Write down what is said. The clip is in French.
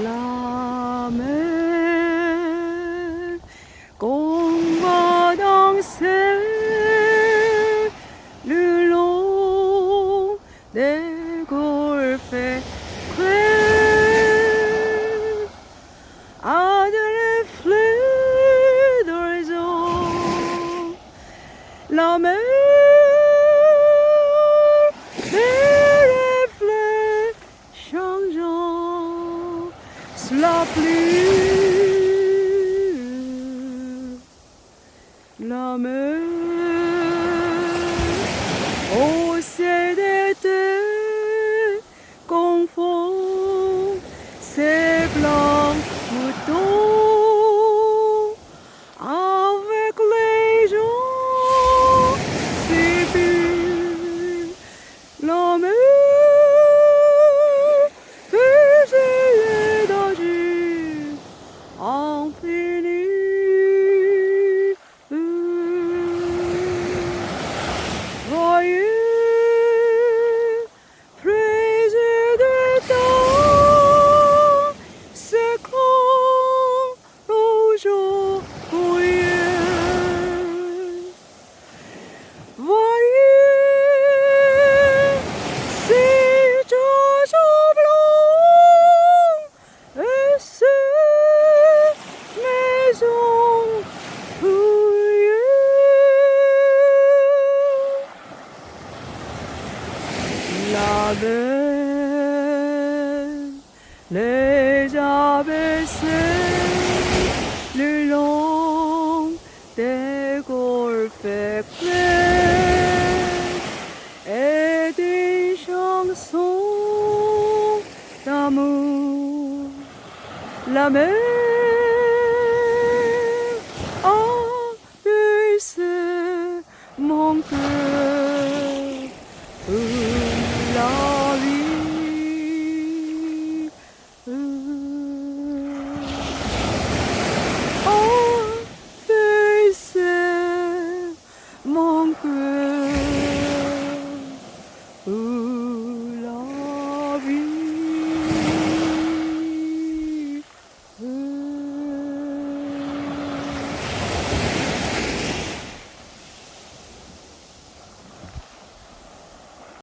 La mer qu'on va danser le long des golfes clairs à de reflets d'horizon. La mer la pluie, la mer au ciel d'été confond ses blancs moutons avec les gens civiles. La mer la mer les a bercés le long des golfes clairs et des chansons d'amour. La mer